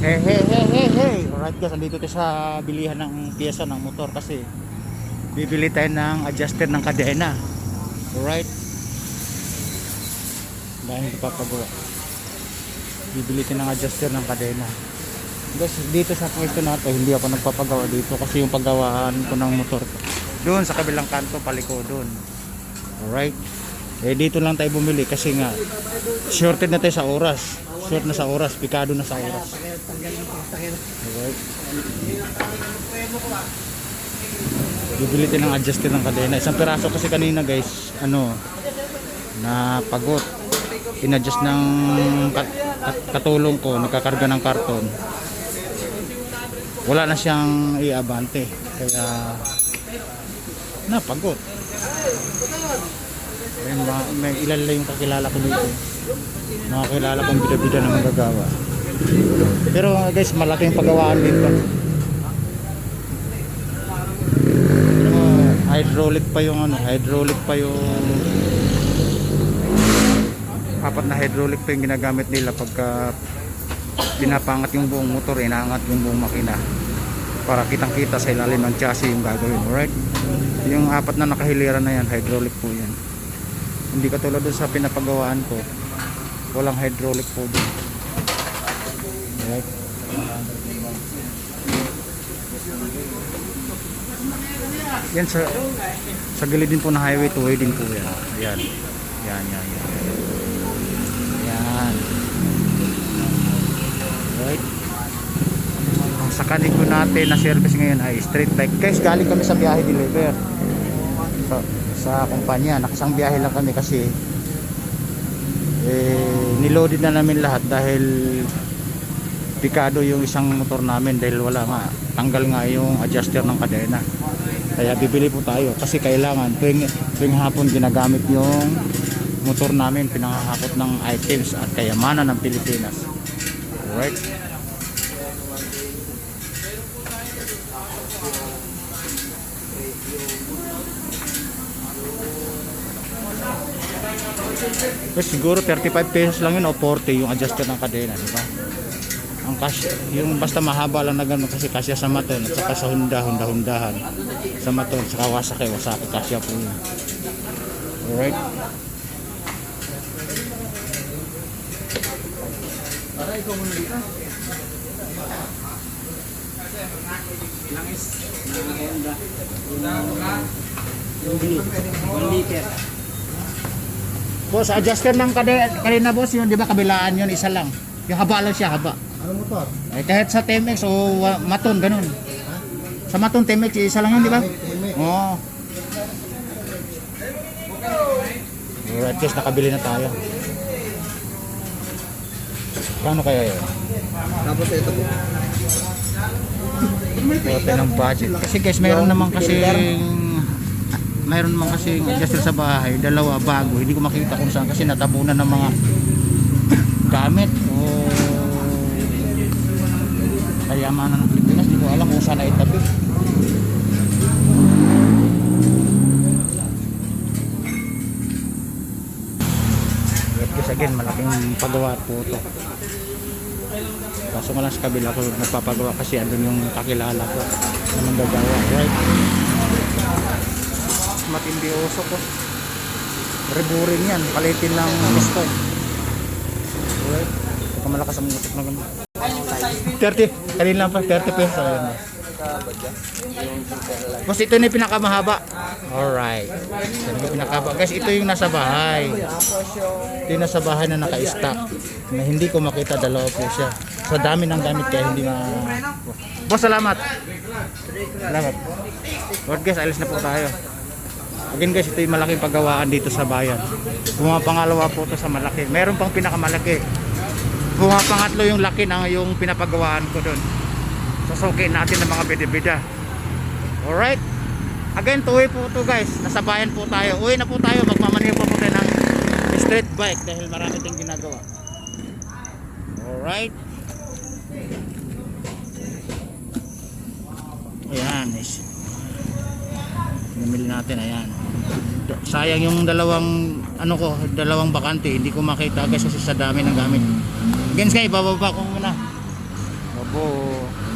Hey, hey, hey, hey, hey. Alright guys, andito tayo sa bilihan ng piyesa ng motor kasi bibili tayo ng adjuster ng kadena. Alright. Dahil ipapagawa. Bibili tayo ng adjuster ng kadena. Guys, dito sa pwesto na to, hindi ako nagpapagawa dito kasi yung paggawaan ko ng motor ko doon sa kabilang kanto, paliko doon. Alright. Eh dito lang tayo bumili kasi nga shorted na tayo sa oras. Short na sa oras, pikado na sa oras. Alright. Bibili tayo ng adjuster ng kadena. Isang piraso kasi kanina guys, na pagot. In-adjust ng katulong ko, nagkakarga ng karton. Wala na siyang iabante. Kaya napagot. May ilan lang yung kakilala ko dito. Nakakilala kong bida-bida na magagawa. Pero guys, malaki yung paggawaan dito. Hydraulic pa yung apat na hydraulic pa yung ginagamit nila pagka pinapangat yung buong motor, inaangat yung buong makina para kitang-kita sa ilalim ng chassis yung gagawin. Alright? Yung apat na nakahiliran na yan, hydraulic po yan. Hindi katulad doon sa pinapagawaan ko, walang hydraulic po doon. Alright. Yan sa gilid din po na highway, two-way din po yan. Ayan. Yan. Alright. Ang sa kaniko natin na service ngayon ay street bike. Guys, galing kami sa biyahe deliver sa kumpanya. Nakasang biyahe lang kami kasi niloaded na namin lahat dahil pikado yung isang motor namin dahil wala nga, tanggal nga yung adjuster ng kadena. Kaya bibili po tayo kasi kailangan tuwing hapon ginagamit yung motor namin, pinangahakot ng items at kayamanan ng Pilipinas. Alright. Pues siguro 35 pesos lang yun o 40 yung adjuster ng kadena, di ba? Ang cash, yung basta mahaba lang na gano'n kasi kasya sa Maton at saka sa Honda-Hondahan. Sa Maton, sa Kawasaki kasya po yun. Alright. Aray ko muna dito. Langis na Honda. Yung 1 liter. Boss, adjuster ng kadena boss, yun, di ba kabilaan yun, isa lang. Yung haba lang siya, haba. Ano motor? Eh, kahit sa TMX o Maton, ganun. Sa Maton, TMX, isa lang yun, di ba? Oo. Alright guys, nakabili na tayo. Paano kaya yun? Tapos ito po. Tote ng budget. Kasi guys, mayroon naman kasing adjuster sa bahay, dalawa bago. Hindi ko makita kung saan kasi natabunan ng mga gamit o kayamanan ng Pilipinas. Hindi ko alam kung saan na itabi. Guys, again, malaking paggawa po ito. Kaso nga lang sa kabila ko nagpapagawa kasi andun yung kakilala ko na manggagawa. Right? Matindi usok ko. Reburing yan. Palitin lang piston. Alright. Ito malakas ang usok na gano'n. 30. Kanina lang pa. 30 pesos. Ayan. Boss, ito na yung pinakamahaba. Alright. Ito na yung pinakahaba. Guys, ito yung nasa bahay. Ito yung nasa bahay na naka-stock. Na hindi ko makita, dalawa po siya. Sa dami ng gamit kaya hindi Boss, salamat. Salamat. Alright guys, alis na po tayo. Again guys, ito yung malaking paggawaan dito sa bayan. Pangalawa po ito sa malaki. Meron pang pinakamalaki. Pangatlo yung laki na yung pinapagawaan ko doon. Sasukin natin ng mga bida-bida. Alright. Again, tuwi po ito guys. Nasa bayan po tayo. Uwi na po tayo. Magmamaneho po tayo ng street bike dahil marami tayong ginagawa. Alright. Ayan guys. Namili natin, ayan. Sayang yung dalawang bakante, hindi ko makita guys kasi sa dami ng gamit. Again guys, bababa ko muna. Opo.